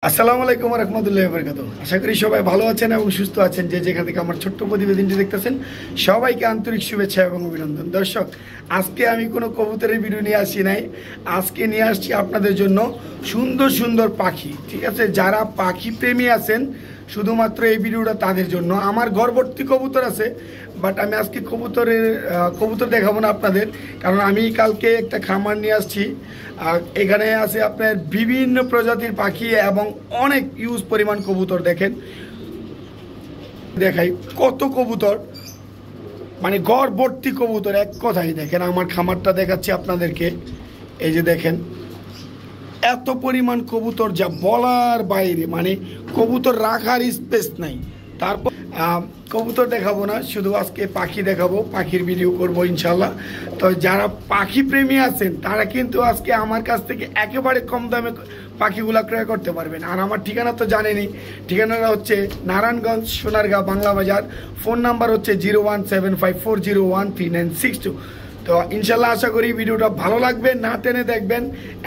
আসসালামু আলাইকুম রহমতুল্লাহি ওয়া বারাকাতুহু। আশা করি সবাই ভালো আছেন এবং সুস্থ আছেন। যে যেখান থেকে আমার ছোট্ট প্রতিবেদনটি দেখতেছেন সবাইকে আন্তরিক শুভেচ্ছা এবং অভিনন্দন। দর্শক, আজকে আমি কোনো কবুতরের ভিডিও নিয়ে আসি নাই, আজকে নিয়ে আসছি আপনাদের জন্য সুন্দর সুন্দর পাখি। ঠিক আছে, যারা পাখি প্রেমী আছেন শুধুমাত্র এই ভিডিওটা তাদের জন্য। আমার ঘর ভর্তি কবুতর আছে, বাট আমি আজকে কবুতর দেখাবো না আপনাদের, কারণ আমি কালকে একটা খামার নিয়ে আসছি। এখানে আছে আপনার বিভিন্ন প্রজাতির পাখি এবং অনেক ইউজ পরিমাণ কবুতর। দেখেন, দেখাই কত কবুতর, মানে ঘর ভর্তি কবুতর। এক কথাই দেখেন, আমার খামারটা দেখাচ্ছি আপনাদেরকে। এই যে দেখেন এত পরিমাণ কবুতর যা বলার বাইরে, মানে কবুতর রাখার স্পেস নাই। তারপর কবুতর দেখাবো না, শুধু আজকে পাখি দেখাবো, পাখির ভিডিও করবো ইনশাল্লাহ। তো যারা পাখি প্রেমী আছেন তারা কিন্তু আজকে আমার কাছ থেকে একেবারে কম দামে পাখিগুলা ক্রয় করতে পারবেন। আর আমার ঠিকানা তো জানেনই, ঠিকানাটা হচ্ছে নারায়ণগঞ্জ সোনারগাঁ বাংলা বাজার। ফোন নাম্বার হচ্ছে 01754013962। তো ইনশাল্লাহ আশা করি ভিডিওটা ভালো লাগবে, না টেনে দেখবেন,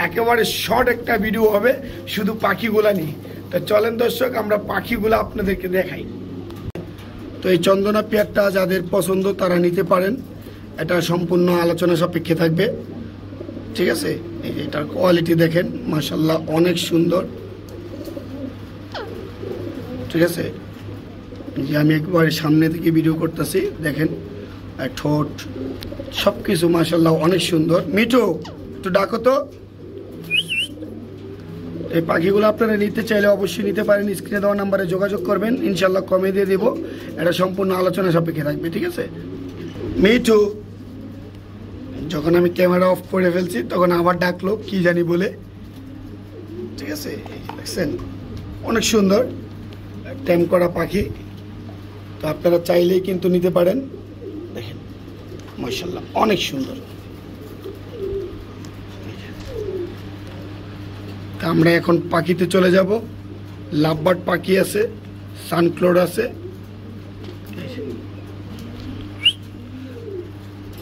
একেবারে শর্ট একটা ভিডিও হবে শুধু পাখিগুলা নিয়ে। তো চলেন দর্শক, আমরা পাখিগুলো আপনাদেরকে দেখাই। তো এই চন্দনা পেয়ারটা যাদের পছন্দ তারা নিতে পারেন, এটা সম্পূর্ণ আলোচনা সাপেক্ষে থাকবে। ঠিক আছে, এই যে এটার কোয়ালিটি দেখেন, মাশাল্লাহ অনেক সুন্দর। ঠিক আছে, যে আমি একবারে সামনে থেকে ভিডিও করতেছি, দেখেন ঠোঁট সব কিছু মাশাল্লাহ অনেক সুন্দর। মিঠু, একটু ডাকো তো। এই পাখিগুলো আপনারা নিতে চাইলে অবশ্যই নিতে পারেন, স্ক্রিনে দেওয়া নাম্বারে যোগাযোগ করবেন, ইনশাল্লাহ কমে দিয়ে দেবো। এটা সম্পূর্ণ আলোচনা সাপেক্ষে থাকবে। ঠিক আছে মিঠু, যখন আমি ক্যামেরা অফ করে ফেলছি তখন আবার ডাকলো কি জানি বলে। ঠিক আছে, দেখছেন অনেক সুন্দর ট্যাম করা পাখি। তো আপনারা চাইলেই কিন্তু নিতে পারেন। দেখেন মাশাআল্লাহ অনেক সুন্দর। আমরা এখন পাখিতে চলে যাব। লাভবার্ড পাখি আছে, সানক্লোড আছে।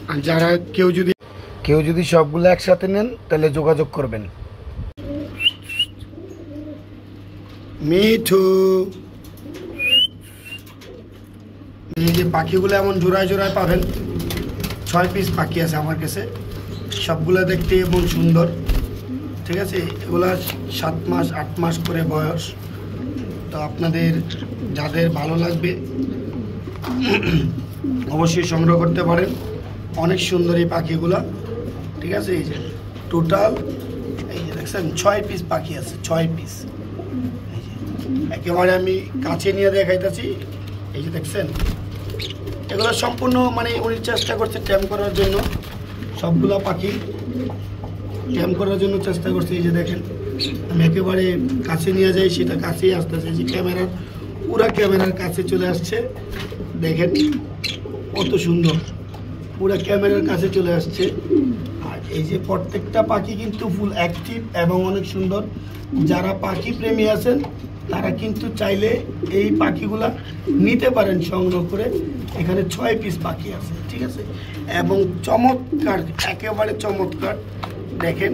আর যারা কেউ যদি সবগুলো একসাথে নেন তাহলে যোগাযোগ করবেন। মিঠু, এই যে পাখিগুলো এমন জোড়ায় জোড়ায় পাবেন। 6 পিস পাখি আছে আমার কাছে, সবগুলো দেখতে এমন সুন্দর। ঠিক আছে, এগুলা 7 মাস 8 মাস করে বয়স। তো আপনাদের যাদের ভালো লাগবে অবশ্যই সংগ্রহ করতে পারেন। অনেক সুন্দর এই পাখিগুলা। ঠিক আছে, এই যে টোটাল এই যে দেখছেন 6 পিস পাখি আছে, 6 পিস। একেবারে আমি কাছে নিয়ে দেখাইতেছি। এই যে দেখছেন এগুলো সম্পূর্ণ, মানে উনি চেষ্টা করছে ট্যাম করার জন্য, সবগুলা পাখি ট্যাম করার জন্য চেষ্টা করছে। এই যে দেখেন আমি একেবারে কাছে নিয়ে যাই, সেটা কাছেই আসতেছে। যে ক্যামেরার কাছে চলে আসছে, দেখেন কত সুন্দর, পুরা ক্যামেরার কাছে চলে আসছে। আর এই যে প্রত্যেকটা পাখি কিন্তু ফুল অ্যাক্টিভ এবং অনেক সুন্দর। যারা পাখি প্রেমী আছেন তারা কিন্তু চাইলে এই পাখিগুলা নিতে পারেন সংগ্রহ করে। এখানে 6 পিস পাখি আছে। ঠিক আছে, এবং চমৎকার, একেবারে চমৎকার। দেখেন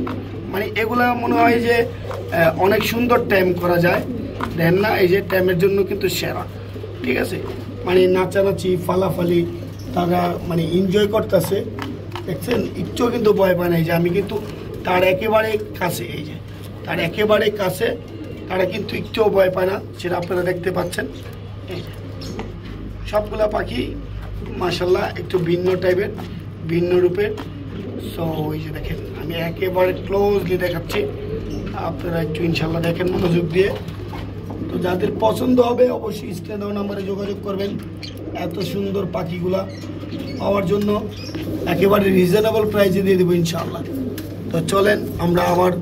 মানে এগুলা মনে হয় যে অনেক সুন্দর টাইম করা যায়। দেখেন না, এই যে টাইমের জন্য কিন্তু সেরা। ঠিক আছে, মানে নাচানাচি ফালাফালি তারা মানে এনজয় করতেছে। দেখছেন একটু কিন্তু ভয় পায় না। এই যে আমি কিন্তু তার একেবারে কাছে, এই যে তার একেবারে কাছে, তারা কিন্তু একটুও ভয় পায় না, সেটা আপনারা দেখতে পাচ্ছেন। এই যে সবগুলা পাখি মাশাল্লাহ একটু ভিন্ন টাইপের, ভিন্ন রূপের। সো এই যে দেখেন আমি একেবারে ক্লোজলি দেখাচ্ছি, আপনারা একটু ইনশাল্লাহ দেখেন মনোযোগ দিয়ে। তো যাদের পছন্দ হবে অবশ্যই স্ক্রিনে দেওয়া নাম্বারে যোগাযোগ করবেন। এত সুন্দর পাখিগুলা পাওয়ার জন্য একেবারে রিজনেবল প্রাইসে দিয়ে দেবো ইনশাল্লাহ। তো চলেন আমরা আবার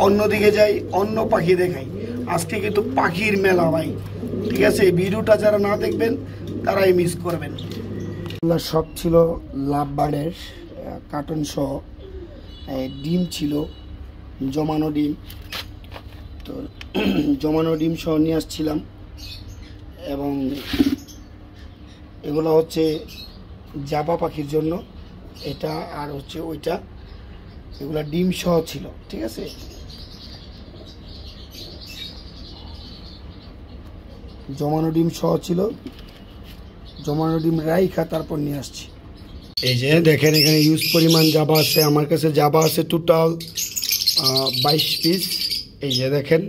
অন্যদিকে যাই, অন্য পাখি দেখাই। আজকে কিন্তু পাখির মেলা ভাই। ঠিক আছে, ভিডিওটা যারা না দেখবেন তারাই মিস করবেন। সব ছিল লাভবার্ডের কার্টন সহ, ডিম ছিল, জমানো ডিম। তো জমানো ডিম সহ নিয়ে আসছিলাম। এবং এগুলো হচ্ছে জাবা পাখির জন্য, এটা আর হচ্ছে ওইটা, এগুলা ডিম সহ ছিল। ঠিক আছে, জমানো ডিম সহ ছিল, জমানো ডিম রাইখা তারপর নিয়ে আসছি। এই যে দেখেন এখানে ইউজ পরিমাণ জাবা আছে, আমার কাছে জাবা আছে টোটাল 22 পিস। এই যে দেখেন,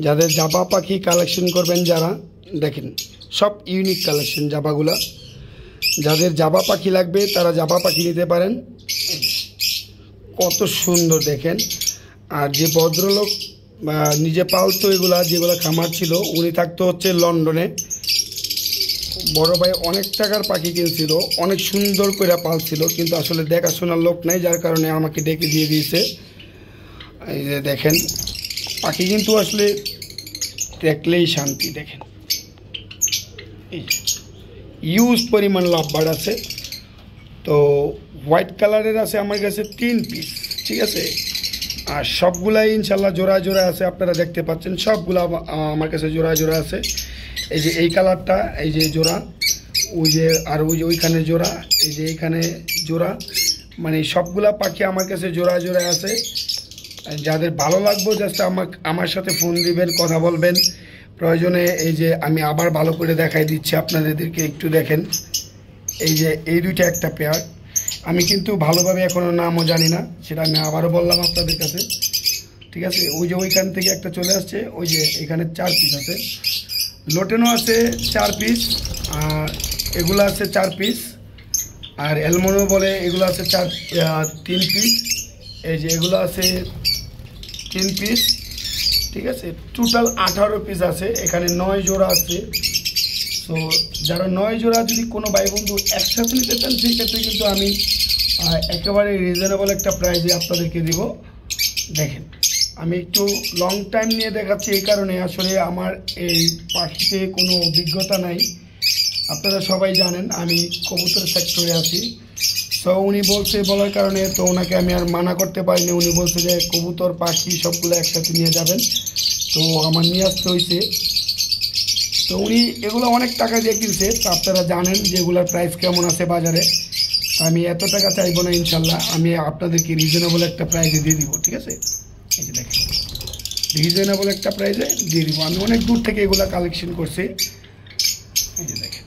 যাদের জাবা পাখি কালেকশন করবেন যারা, দেখেন সব ইউনিক কালেকশন জাবাগুলা। যাদের জাবা পাখি লাগবে তারা জাবা পাখি নিতে পারেন। কত সুন্দর দেখেন। আর যে ভদ্রলোক নিজে পালতো এগুলা, যেগুলো খামার ছিল, উনি থাকতো হচ্ছে লন্ডনে। বড় ভাই অনেক টাকার পাখি কিনছিল, অনেক সুন্দর করে পালছিল, কিন্তু আসলে দেখাশোনার লোক নেই, যার কারণে আমাকে ডেকে দিয়ে দিয়েছে। এই যে দেখেন পাখি কিন্তু আসলে দেখলেই শান্তি। দেখেন এই ইউজ পরিমাণ লাভবার্ড আছে। তো হোয়াইট কালারের আছে আমার কাছে 3 পিস, ঠিক আছে। আর সবগুলাই ইনশাল্লাহ জোড়া জোড়া আছে, আপনারা দেখতে পাচ্ছেন সবগুলা আমার কাছে জোড়া জোড়া আছে। এই যে এই কালারটা, এই যে জোড়া, ওই যে আর ওই যে ওইখানে জোড়া, এই যে এইখানে জোড়া, মানে সবগুলা পাখি আমার কাছে জোড়া জোড়া আছে। যাদের ভালো লাগবে জাস্ট আমার সাথে ফোন দিবেন, কথা বলবেন প্রয়োজনে। এই যে আমি আবার ভালো করে দেখাই দিচ্ছি আপনাদেরকে, একটু দেখেন। এই যে এই দুইটা একটা পেয়ার, আমি কিন্তু ভালোভাবে এখনও নামও জানি না, সেটা আমি আবারও বললাম আপনাদের কাছে, ঠিক আছে। ওই যে ওইখান থেকে একটা চলে আসছে, ওই যে এখানে 4 পিস আছে। লোটেনো আছে 4 পিস, আর এগুলো আছে 4 পিস, আর অ্যালমোনো বলে এগুলো আছে 3 পিস। এই যে এগুলো আছে 3 পিস, ঠিক আছে। টোটাল 18 পিস আছে, এখানে 9 জোড়া আছে। তো যারা 9 জোড়া যদি কোনো ভাই বন্ধু একসাথে নিতে চান, সেই ক্ষেত্রে কিন্তু আমি একেবারে রিজনেবল একটা প্রাইসে আপনাদেরকে দিব। দেখেন আমি একটু লং টাইম নিয়ে দেখাচ্ছি, এই কারণে আসলে আমার এই পাখিতে কোনো অভিজ্ঞতা নাই। আপনারা সবাই জানেন আমি কবুতর সেক্টরে আছি। তো উনি বলছে, বলার কারণে তো ওনাকে আমি আর মানা করতে পারিনি। উনি বলছে যে কবুতর পাখি সবগুলো একসাথে নিয়ে যাবেন, তো আমার নিয়ে আসতে হয়েছে। তো উনি এগুলো অনেক টাকা দিয়ে কিনছে, তো আপনারা জানেন যে এগুলোর প্রাইস কেমন আছে বাজারে। আমি এত টাকা চাইবো না, ইনশাল্লাহ আমি আপনাদেরকে রিজনেবল একটা প্রাইসে দিয়ে দিব, ঠিক আছে। এই যে দেখেন রিজনেবল একটা প্রাইসে দিয়ে দিব। আমি অনেক দূর থেকে এগুলো কালেকশন করছি। এই যে দেখেন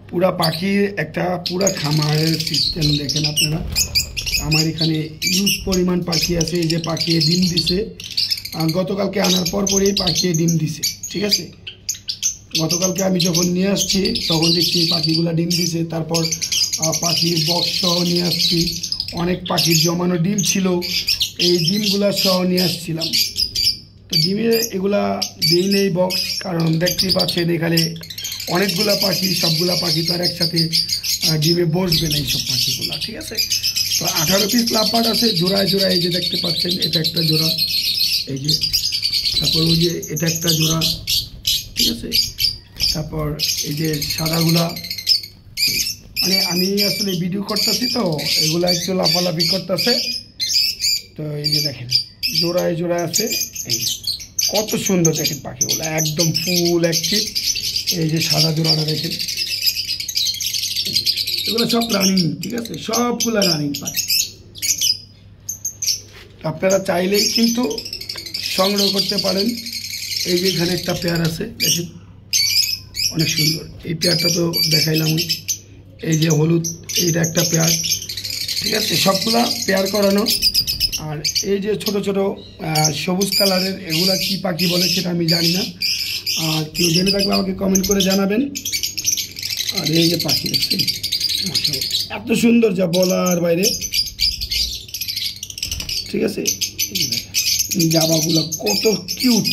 পুরা পাখির একটা পুরা খামারের সিস্টেম দেখেন আপনারা। আমার এখানে ইউজ পরিমাণ পাখি আছে। এই যে পাখি ডিম দিছে, গতকালকে আনার পরই পাখি ডিম দিছে, ঠিক আছে। গতকালকে আমি যখন নিয়ে আসছি তখন দেখছি পাখিগুলো ডিম দিছে। তারপর পাখির বক্স সহ নিয়ে আসছি, অনেক পাখির জমানো ডিম ছিল, এই ডিমগুলো সহ নিয়ে আসছিলাম। তো ডিমে এগুলা দিই নেই বক্স, কারণ দেখতেই পাচ্ছেন এখানে অনেকগুলা পাখি, সবগুলা পাখি তো আর একসাথে ডিমে বসবে না এইসব পাখিগুলা, ঠিক আছে। তো 18 পিস লাভবার্ড আছে জোড়ায় জোড়ায়। এই যে দেখতে পাচ্ছেন এটা একটা জোড়া, এই যে, তারপর ওই যে এটা একটা জোড়া, ঠিক আছে। তারপর এই যে সাদাগুলা, মানে আমি আসলে ভিডিও করতেছি তো এগুলা একটু লাফালাফি করতেছে। তো এই যে দেখেন জোড়ায় জোড়ায় আছে। এই কত সুন্দর দেখেন পাখিগুলো, একদম ফুল অ্যাক্টিভ। এই যে সাদা জোড়াটা দেখেন, এগুলো সব রানিং, ঠিক আছে, সবগুলা রানিং পাখি। আপনারা চাইলেই কিন্তু সংগ্রহ করতে পারেন। এই যে এখানে একটা পেয়ার আছে, দেখেন অনেক সুন্দর। এই পেয়ারটা তো দেখাইলাম। এই যে হলুদ, এইটা একটা পেয়ার, ঠিক আছে, সবগুলা পেয়ার করানো। আর এই যে ছোট ছোট সবুজ কালারের, এগুলা কি পাখি বলে সেটা আমি জানি না, আর কেউ জেনে থাকলে আমাকে কমেন্ট করে জানাবেন। আর এই যে পাখি দেখছেন এত সুন্দর, যা বলার বাইরে, ঠিক আছে। এই জাবাগুলো কত কিউট,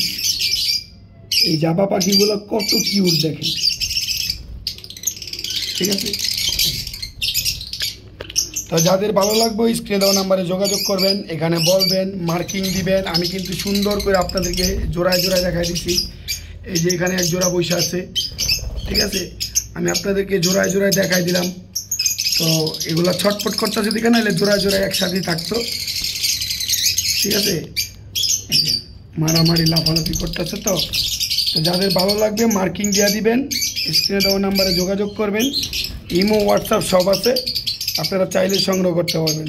এই জাবা পাখিগুলো কত কিউট দেখেন, ঠিক আছে। তো যাদের ভালো লাগবে স্ক্রিনে দেওয়া নাম্বারে যোগাযোগ করবেন, এখানে বলবেন, মার্কিং দিবেন। আমি কিন্তু সুন্দর করে আপনাদেরকে জোড়ায় জোড়ায় দেখাই দিচ্ছি। এই যে এখানে এক জোড়া বসে আছে, ঠিক আছে, আমি আপনাদেরকে জোড়ায় জোড়ায় দেখাই দিলাম। তো এগুলা ছটফট করতেছে দেখে, নাহলে জোড়ায় জোড়ায় একসাথেই থাকতো, ঠিক আছে। মারামারি লাফালাফি করতেছে। তো যাদের ভালো লাগবে মার্কিং দিয়ে দিবেন, স্ক্রিনে দেওয়া নাম্বারে যোগাযোগ করবেন। ইমো, হোয়াটসঅ্যাপ সব আছে, আপনারা চাইলে সংগ্রহ করতে পারবেন।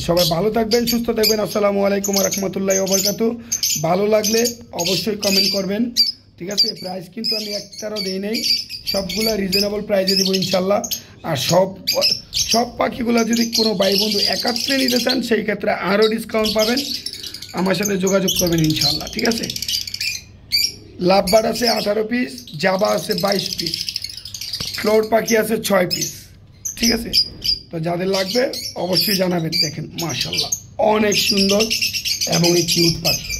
সবাই ভালো থাকবেন, সুস্থ থাকবেন। আসসালামু আলাইকুম ওয়া রাহমাতুল্লাহি ওয়া বারাকাতুহু। ভালো লাগলে অবশ্যই কমেন্ট করবেন। ঠিক আছে। প্রাইস কিন্তু আমি একটারও দিই নেই, সবগুলা রিজনেবল প্রাইসে দিব ইনশাল্লাহ। আর সব পাখিগুলো যদি কোনো ভাই বন্ধু একাত্রে নিতে চান সেই ক্ষেত্রে আরও ডিসকাউন্ট পাবেন, আমার সাথে যোগাযোগ করবেন ইনশাল্লাহ, ঠিক আছে। লাভবার্ড আছে 18 পিস, জাবা আছে 22 পিস, ফ্লোর পাখি আছে 6 পিস, ঠিক আছে। তো যাদের লাগবে অবশ্যই জানাবেন। দেখেন মাশাআল্লাহ অনেক সুন্দর এবং এই কিউট পাখি।